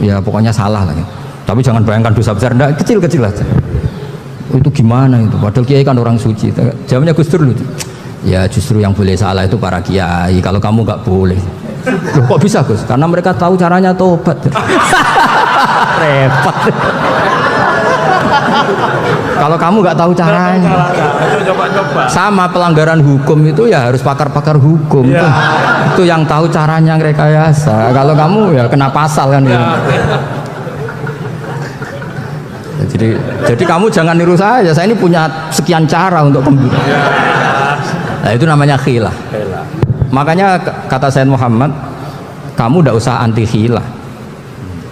Speaker 2: ya pokoknya salah lah. Tapi jangan bayangkan dosa besar, enggak, kecil-kecil aja. Itu gimana itu? Padahal kiai kan orang suci. Jawabnya Gus Dur lucu. Ya justru yang boleh salah itu para kiai. Kalau kamu nggak boleh. Loh, kok bisa Gus? Karena mereka tahu caranya tobat. Repot. Kalau kamu nggak tahu caranya. Sama pelanggaran hukum itu ya harus pakar-pakar hukum. Ya. Itu yang tahu caranya rekayasa. Kalau kamu ya kena pasal kan. Ya. Jadi kamu jangan niru saya ini punya sekian cara untuk pemburu. Nah itu namanya khilah. Makanya kata Sayyid Muhammad, kamu tidak usah anti khilah,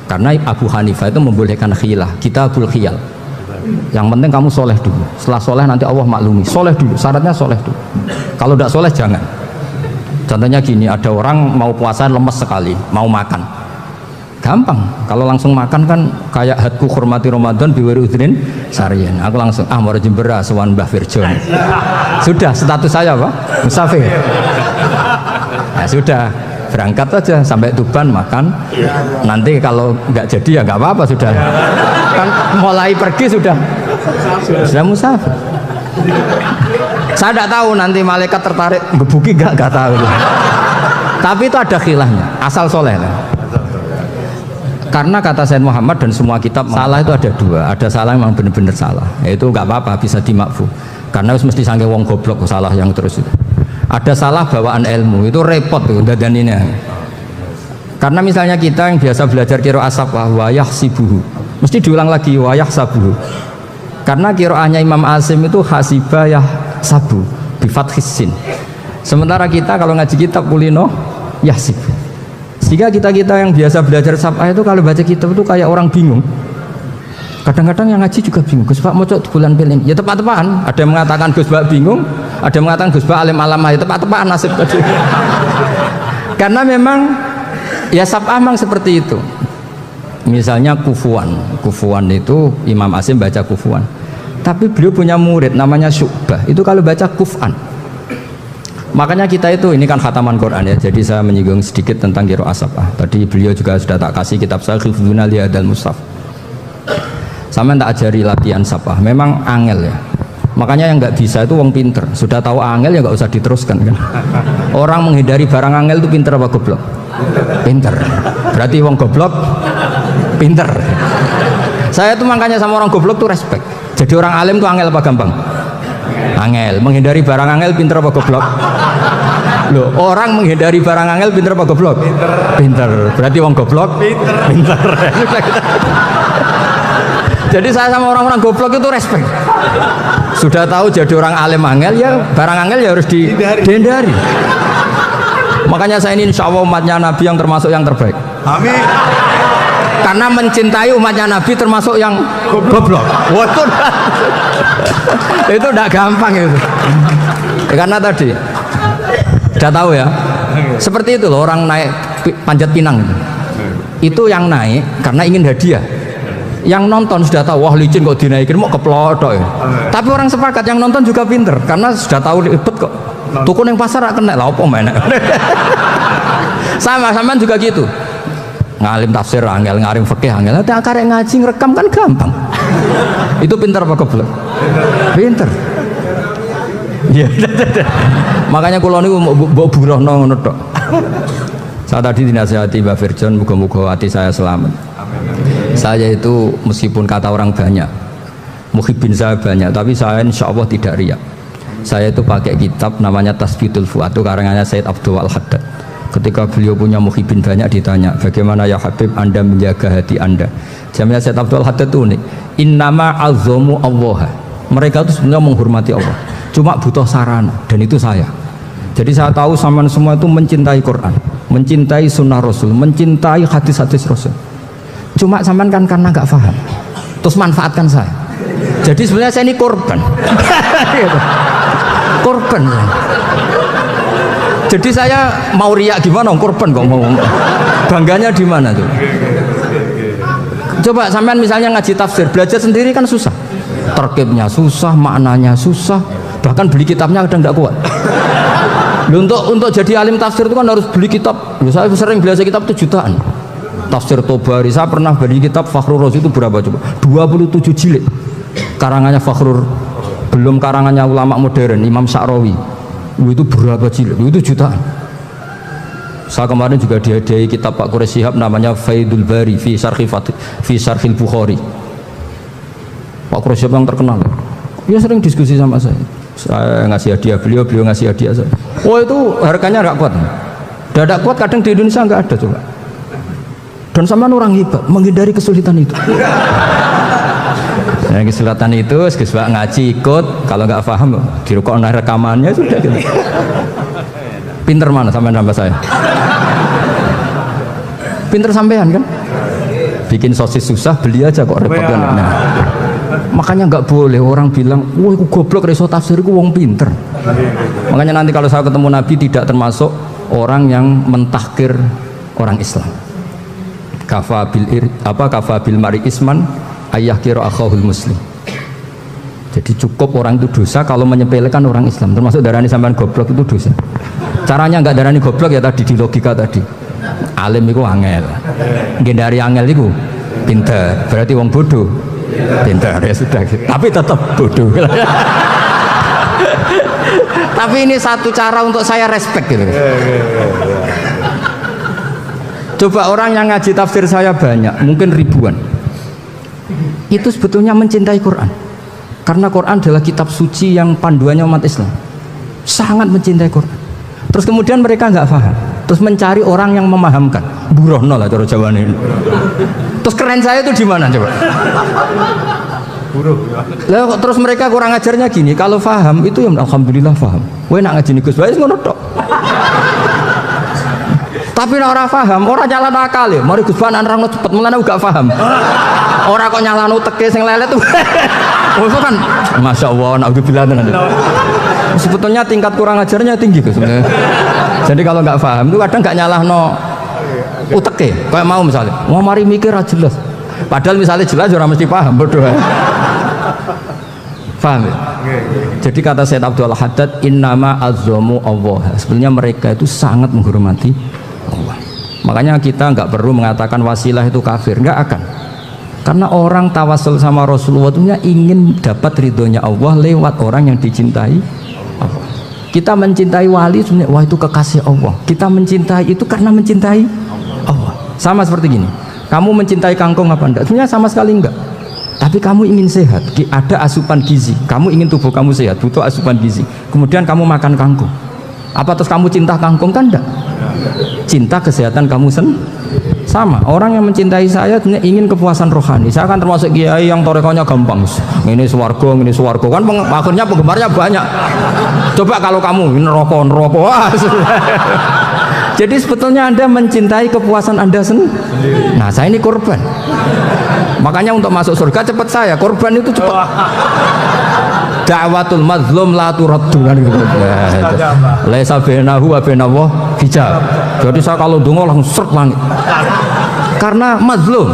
Speaker 2: karena Abu Hanifah itu membolehkan khilah, kitabul khiyal. Yang penting kamu soleh dulu, setelah soleh nanti Allah maklumi. Soleh dulu, syaratnya soleh dulu. Kalau tidak soleh jangan. Contohnya gini, ada orang mau puasa lemes sekali, mau makan, gampang. Kalau langsung makan kan kayak hadku hormati Ramadan biwiri udrin syar'iyyin. Aku langsung mau jembera sowan Mbah Firjon. Sudah status saya apa? Musafir. Ya sudah, berangkat aja sampai Tuban makan. Nanti kalau nggak jadi ya nggak apa-apa sudah. Kan mulai pergi sudah musafir. Saya tidak tahu nanti malaikat tertarik gebuki nggak tahu. Tapi itu ada khilafnya, asal soleh lah. Karena kata Sayyid Muhammad dan semua kitab, salah itu ada dua. Ada salah yang memang benar-benar salah, yaitu nggak apa-apa bisa dimakfu. Karena mesti sange wong goblok salah yang terus itu. Ada salah bawaan ilmu, itu repot tuh dadaninnya. Karena misalnya kita yang biasa belajar qiraah safah wa yahsibuhu, mesti diulang lagi wa yahsabuhu. Karena qiraahnya Imam Asim itu hasiba yahsabu bi fathis sin. Sementara kita kalau ngaji kitab kulino yahsib. Sehingga kita yang biasa belajar safah itu kalau baca kitab itu kayak orang bingung. Kadang-kadang yang ngaji juga bingung. Gus Pak mau cok bulan pilih. Ya tepat-tepatan. Ada yang mengatakan Gus Pak bingung, ada yang mengatakan Gus Pak alim alamah. Ya tepat-tepatan nasib tadi. Karena memang ya safah memang seperti itu. Misalnya kufuan itu Imam Asim baca kufuan. Tapi beliau punya murid namanya Syu'bah. Itu kalau baca Quf'an. Makanya kita itu, ini kan khataman Quran ya. Jadi saya menyinggung sedikit tentang qiraah sab'ah. Tadi beliau juga sudah tak kasih kitab saya Hifdzuna li Hadzal Mushaf. Sama tak ajari latihan sab'ah. Memang angel ya. Makanya yang nggak bisa itu wong pinter. Sudah tahu angel ya nggak usah diteruskan kan. Orang menghindari barang angel itu pinter apa goblok? Pinter. Berarti wong goblok pinter. Saya tuh makanya sama orang goblok tuh respect. Jadi orang alim tuh angel apa gampang? Angel. Menghindari barang angel pinter apa goblok? Loh, orang menghindari barang angel pinter apa goblok? Pinter. Berarti wong goblok pinter. Jadi saya sama orang-orang goblok itu respect. Sudah tahu jadi orang alim angel ya barang angel ya harus dihindari. Makanya saya ini insya Allah umatnya Nabi yang termasuk yang terbaik.
Speaker 3: Amin.
Speaker 2: Karena mencintai umatnya Nabi termasuk yang goblok. Waduh, itu tidak gampang itu. Karena tadi sudah tahu ya. Seperti itu loh orang naik panjat pinang itu yang naik karena ingin hadiah. Yang nonton sudah tahu, wah licin kok dinaikin mau keplotok ya. Tapi orang sepakat yang nonton juga pinter karena sudah tahu ribet kok. Tuku yang pasar kena lah apa mana. Sama juga gitu. Ngalim tafsir angel, ngalim fikih angel. Tapi karek ngaji ngerekam kan gampang. Itu pinter apa goblok? Pinter. Iya. Makanya kula niku mbok burohno ngono tok. Saya tadi dinasihati Mbak Firjon, muga-muga hati saya selamat. Saya itu meskipun kata orang banyak, muhibbin saya banyak, tapi saya insya Allah tidak riak. Saya itu pakai kitab namanya Tasbitul Fuad, itu karangannya Said Abdul Al-Haddad. Ketika beliau punya muhibbin banyak ditanya, bagaimana ya Habib Anda menjaga hati Anda? Jamnya Said Abdul Al-Haddad itu unik. Innama azzamu Allah. Mereka itu sebenarnya menghormati Allah, cuma butuh sarana, dan itu saya. Jadi saya tahu sama semua itu mencintai Quran, mencintai sunnah Rasul, mencintai hadis-hadis Rasul. Cuma sampean kan karena nggak paham, terus manfaatkan saya. Jadi sebenarnya saya ini korban. Korban. Jadi saya mau riak gimana? Korban kok mau. Bangganya di mana tuh? Coba sampean misalnya ngaji tafsir, belajar sendiri kan susah. Terkibnya susah, maknanya susah, bahkan beli kitabnya kadang nggak kuat. Untuk jadi alim tafsir itu kan harus beli kitab. Saya sering belajar kitab itu jutaan. Tafsir Tobari, saya pernah beli kitab Fakhrur Razi itu berapa coba? 27 jilid. Karangannya Fakhrur, belum karangannya ulama modern Imam Sya'rawi. Itu berapa jilid? Itu jutaan. Saya kemarin juga dihadiahi kitab Pak Quraish Shihab namanya Faidul Bari fi Syarhil Bukhari. Pak Quraish Shihab yang terkenal. Dia sering diskusi sama saya. Saya ngasih hadiah beliau ngasih hadiah saya. Oh itu harganya nggak kuat. Tidak kuat kadang di Indonesia nggak ada coba. Dan sama orang hebat menghindari kesulitan itu. Yang kesulitan itu, sebab ngaji ikut, kalau nggak paham dirukuk rekamannya sudah gitu. Pinter mana sampai nambah saya? Pinter sampean kan? Bikin sosis susah, beli aja kok repot kan? Nah, makanya nggak boleh orang bilang, wah aku goblok reso tafsir, aku wong pinter. Makanya nanti kalau saya ketemu Nabi tidak termasuk orang yang mentahkir orang Islam. Kafabil mari isman ayah kira akhahul muslim. Jadi cukup orang itu dosa kalau menyepelekan orang Islam, termasuk darani sampean goblok itu dosa. Caranya nggak darani goblok ya tadi di logika tadi. Alim itu angel, gendari angel itu pinter, berarti wong bodoh pinter ya sudah. Tapi tetap bodoh. Tapi ini satu cara untuk saya respect gitu. Coba orang yang ngaji tafsir saya banyak, mungkin ribuan. Itu sebetulnya mencintai Quran. Karena Quran adalah kitab suci yang panduannya umat Islam. Sangat mencintai Quran. Terus kemudian mereka nggak paham. Terus mencari orang yang memahamkan. Burohno lah cara Jawane ini. Terus keren saya itu di mana coba? Lah terus mereka kurang ajarnya gini, kalau paham itu ya alhamdulillah paham. Kowe nak ngaji Gus wae ngono tok. Tapi nek ora paham, ora nyalano akal ya. Mari Gus Banan nerangno cepet mulane gak paham. Ora kok nyalano teke sing lelet tuh. Oh itu kan masyaallah naudzubillah tenan. Sebetulnya tingkat kurang ajarnya tinggi Gus. Jadi kalau nggak paham itu kadang nggak nyalahno uteke. Kayak mau misalnya, mau mari mikir aja jelas. Padahal misalnya jelas orang mesti paham bodoh. Paham ya? Jadi kata Sayyid Abdul Haddad, innama azzamu Allah. Sebenarnya mereka itu sangat menghormati Allah. Makanya kita nggak perlu mengatakan wasilah itu kafir, nggak akan. Karena orang tawasul sama Rasulullah itu ingin dapat ridhonya Allah lewat orang yang dicintai Allah. Kita mencintai wali sebenarnya, wah itu kekasih Allah. Kita mencintai itu karena mencintai Allah. Sama seperti gini, kamu mencintai kangkung apa enggak? Sebenarnya sama sekali enggak. Tapi kamu ingin sehat, ada asupan gizi. Kamu ingin tubuh kamu sehat, butuh asupan gizi. Kemudian kamu makan kangkung. Apa terus kamu cinta kangkung? Kan enggak. Cinta kesehatan kamu sama. Orang yang mencintai saya ingin kepuasan rohani. Saya kan termasuk kiai yang torekonya gampang. Ini swarga kan akhirnya penggemarnya banyak. Coba kalau kamu ini neraka. Wah, jadi sebetulnya Anda mencintai kepuasan Anda sendiri. Nah, saya ini korban. Makanya untuk masuk surga cepat saya, korban itu cepat. Da'watul mazlum la turaddu. Laisa bainahu wa bainallah hijab. Jadi saya kalau donga langsung seret langit. Karena mazlum.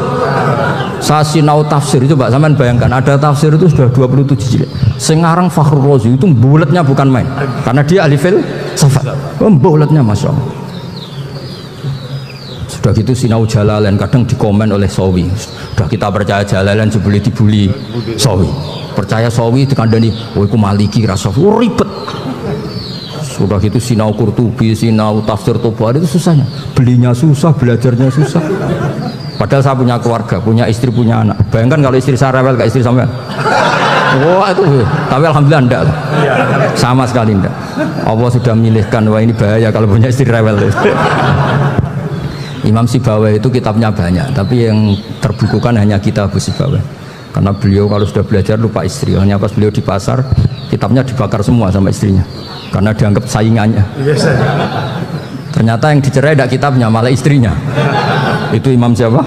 Speaker 2: Saya sinau tafsir itu, Pak, sampean bayangkan ada tafsir itu sudah 27 jilid. Sengarang Fakhrul Razi itu bulatnya bukan main. Karena dia ahli filsafat. Bulatnya Masya Allah. Sudah gitu sinau Jalalain kadang dikomen oleh Sawi. Sudah kita percaya Jalalain sebeli dibuli Sawi. Percaya Sawi dikandani, oh itu Maliki rasa ribet. Sudah gitu sinau Qurtubi, sinau tafsir Tabari itu susahnya. Belinya susah, belajarnya susah. Padahal saya punya keluarga, punya istri, punya anak. Bayangkan kalau istri saya rewel kayak istri sampean. Wah itu, tapi alhamdulillah enggak. Sama sekali enggak. Allah sudah milihkan, wah ini bahaya kalau punya istri rewel. Imam Sibawai itu kitabnya banyak, tapi yang terbukukan hanya kitab Sibawai. Karena beliau kalau sudah belajar lupa istri. Hanya pas beliau di pasar, kitabnya dibakar semua sama istrinya. Karena dianggap saingannya. Ternyata yang dicerai tidak kitabnya, malah istrinya. Itu Imam siapa?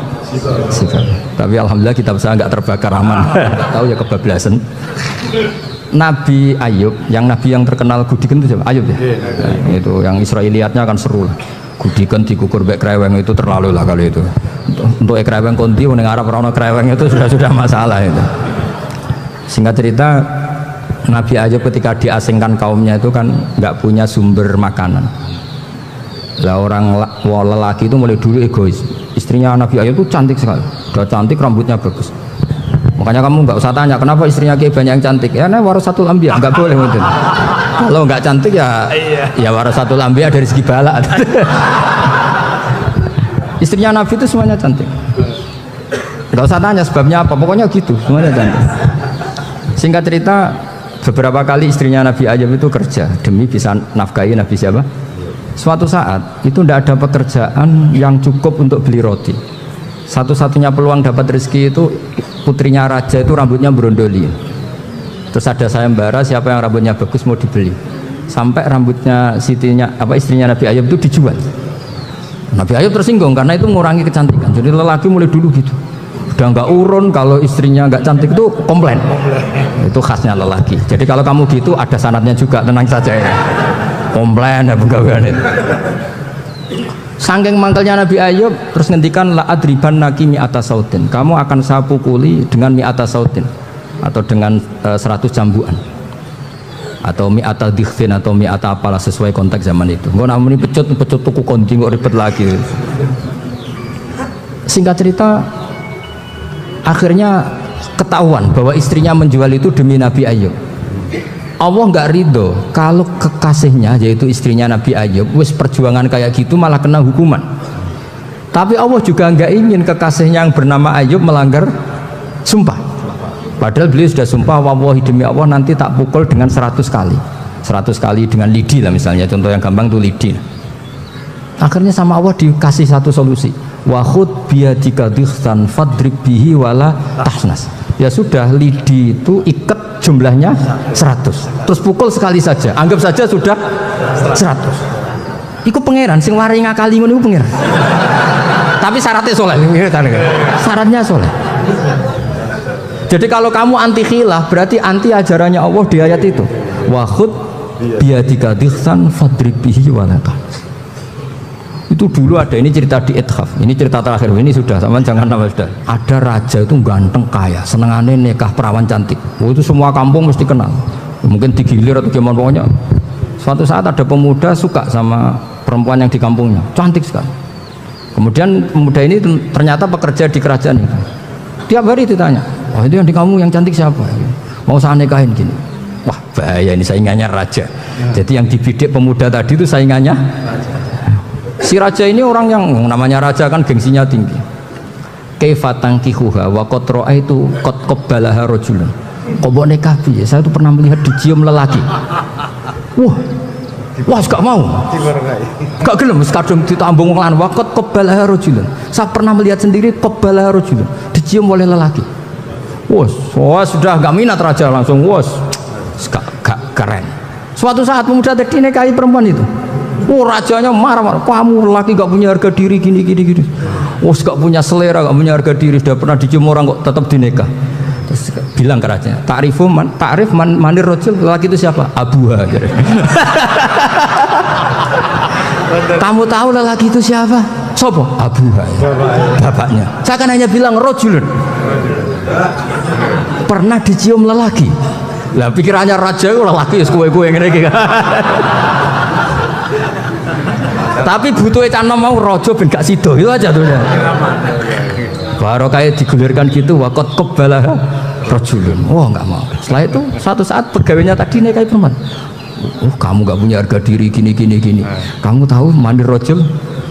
Speaker 2: Sibawai. Tapi alhamdulillah kitab saya nggak terbakar, aman. Tahu ya kebablasan. Nabi Ayub, yang nabi yang terkenal Gudiken itu siapa? Ayub ya. Nah, itu yang Israiliyatnya kan seru lah. Gudikan dikukur bek kreweng itu terlalu lah kali itu. Untuk kreweng konti ning Arab ora ono kreweng itu sudah masalah itu. Singkat cerita, Nabi Ayub ketika diasingkan kaumnya itu kan nggak punya sumber makanan. Lah orang lelaki itu mulai dulu egois. Istrinya Nabi Ayub itu cantik sekali. Udah cantik, rambutnya bagus. Makanya kamu nggak usah tanya kenapa istrinya kayak banyak yang cantik. Ya, nah warasatul anbiya, nggak boleh mungkin. Kalau nggak cantik ya warasatul anbiya dari segi balak. Istrinya Nabi itu semuanya cantik. Nggak usah tanya sebabnya apa, pokoknya gitu, semuanya cantik. Singkat cerita, beberapa kali istrinya Nabi Ayub itu kerja demi bisa nafkahi Nabi siapa? Suatu saat itu tidak ada pekerjaan yang cukup untuk beli roti. Satu-satunya peluang dapat rezeki itu putrinya raja itu rambutnya berondoli. Terus ada sayembara siapa yang rambutnya bagus mau dibeli. Sampai rambutnya istrinya Nabi Ayub itu dijual. Nabi Ayub tersinggung karena itu mengurangi kecantikan. Jadi lelaki mulai dulu gitu. Udah nggak urun kalau istrinya nggak cantik itu komplain. Itu khasnya lelaki. Jadi kalau kamu gitu ada sanadnya juga, tenang saja ya. Komplain ya pegawaian itu. Saking mangkelnya Nabi Ayub terus ngendikan la adriban naki mi'ata sautin. Kamu akan saya pukuli dengan mi'ata sautin atau dengan 100 cambuan atau mi'ata dikhfin atau mi'ata apalah sesuai konteks zaman itu. Engko namanya pecut tuku konti kok ribet lagi. Singkat cerita akhirnya ketahuan bahwa istrinya menjual itu demi Nabi Ayub. Allah nggak ridho kalau kekasihnya yaitu istrinya Nabi Ayub wis perjuangan kayak gitu malah kena hukuman. Tapi Allah juga nggak ingin kekasihnya yang bernama Ayub melanggar sumpah. Padahal beliau sudah sumpah, wallahi demi Allah nanti tak pukul dengan 100 kali. 100 kali dengan lidi lah misalnya, contoh yang gampang tuh lidi. Akhirnya sama Allah dikasih satu solusi. Wa khud biyadika dikhsan fadrib bihi wala tahnas. Ya sudah, lidi itu ikat jumlahnya 100. Terus pukul sekali saja. Anggap saja sudah 100. Iku pangeran sing wari ngakali ngono iku pangeran. Tapi syaratnya soleh. Syaratnya soleh. Jadi kalau kamu anti khilaf berarti anti ajarannya Allah di ayat itu. Wa khud biyadika dikhsan fadrib bihi wala tahnas. Itu dulu ada, ini cerita di Ithaf, ini cerita terakhir, ini sudah sama, jangan nama sudah. Ada raja itu ganteng kaya, senengannya nikah perawan cantik. Oh, itu semua kampung mesti kenal. Mungkin digilir atau gimana pokoknya. Suatu saat ada pemuda suka sama perempuan yang di kampungnya, cantik sekali. Kemudian pemuda ini ternyata pekerja di kerajaan itu. Tiap hari ditanya, oh itu yang di kamu yang cantik siapa? Mau saya nikahin gini. Wah bahaya, ini saingannya raja. Jadi yang dibidik pemuda tadi itu saingannya si raja ini. Orang yang namanya raja kan gengsinya tinggi. Kaifatang kihuha wa qad ra'aitu qad qabbalaha rajulun. Kok mbok nikah piye? Saya itu pernah melihat dicium lelaki. Wah gak mau. Gak gelem kadung ditambung lan wa qad qabbalaha rajulun. Saya pernah melihat sendiri qabbalaha rajulun, dicium oleh lelaki. Wah sudah gak minat raja, langsung gak keren. Suatu saat pemuda tadi nikahi perempuan itu. Rajanya marah-marah, kamu laki gak punya harga diri gini. Gak punya selera, gak punya harga diri, sudah pernah dicium orang kok tetap dinikah. Terus bilang ke rajanya, ta'rif manir rajul, laki itu siapa? Abuha. Kamu tahu lelaki itu siapa? Sopo? Abuha. Bapaknya. Saya kan hanya bilang rajulun. Pernah dicium lelaki. Lah pikirannya raja itu lelaki ya kue-kue ngene iki. Tapi butuhnya canom mau rojo ben gak sido itu aja tuh. Baru kayak digulirkan gitu wakot kebalah rojulun. Wah nggak mau. Setelah itu suatu saat pegawainya tadi nikahi perempuan. Kamu nggak punya harga diri gini. Kamu tahu mandir rojul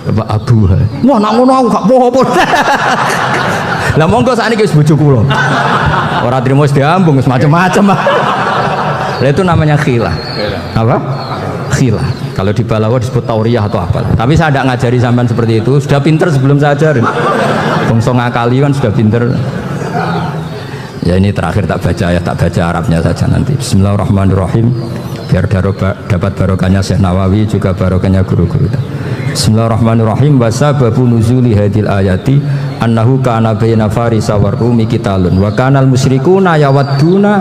Speaker 2: Pak Abu. Wah nak ngono aku gak apa-apa. Lah monggo sakniki wis bojo kula. Ora trimo wis diambung wis macam-macam. Lah itu namanya khilah. Apa? Khilah. Kalau di Balawa disebut tauriyah atau apa. Tapi saya tidak ngajari sampean seperti itu. Sudah pinter sebelum saya ajarin. Bangsa ngakali kan sudah pinter. Ya ini terakhir tak baca Arabnya saja nanti. Bismillahirrahmanirrahim. Biar dapat barokahnya Syekh Nawawi juga barokahnya guru-guru. Bismillahirrahmanirrahim. Wasababu nuzuli hadil ayati annahu kana baina farisa war rumi qitalun wa kanal musyrikuna yawadduna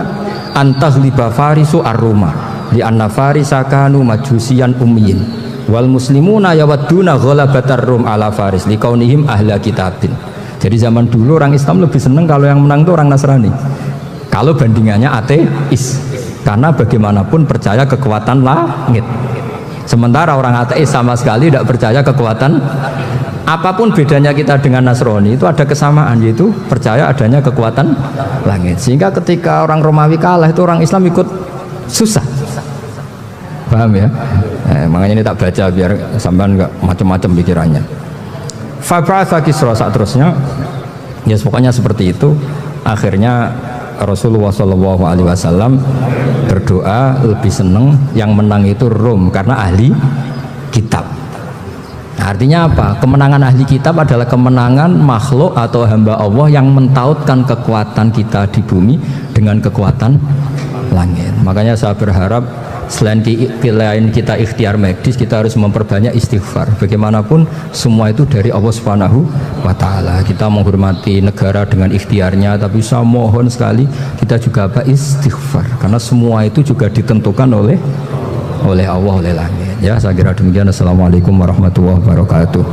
Speaker 2: antaghliba farisu ar-ruma li anna farisa kanu majusiyan ummiyin wal muslimuna yawadduna ghalabatar rum ala faris liqaunihim ahla kitabin. Jadi zaman dulu orang Islam lebih senang kalau yang menang itu orang Nasrani. Kalau bandingannya ateis. Karena bagaimanapun percaya kekuatan langit. Sementara orang ateis sama sekali tidak percaya kekuatan. Apapun bedanya kita dengan Nasrani itu ada kesamaan, yaitu percaya adanya kekuatan langit. Sehingga ketika orang Romawi kalah itu orang Islam ikut susah. Paham ya? Makanya ini tak baca biar sampean nggak macam-macam pikirannya. Fab'atha Kisra saat terusnya, ya pokoknya seperti itu. Akhirnya Rasulullah SAW berdoa lebih seneng yang menang itu Rom karena ahli kitab. Artinya apa? Kemenangan ahli kitab adalah kemenangan makhluk atau hamba Allah yang mentautkan kekuatan kita di bumi dengan kekuatan langit. Makanya saya berharap selain pilihan kita ikhtiar medis, kita harus memperbanyak istighfar. Bagaimanapun semua itu dari Allah Subhanahu wa Ta'ala. Kita menghormati negara dengan ikhtiarnya, tapi saya mohon sekali kita juga istighfar, karena semua itu juga ditentukan oleh Allah, oleh langit. Ya, saya kira demikian. Assalamualaikum warahmatullahi wabarakatuh.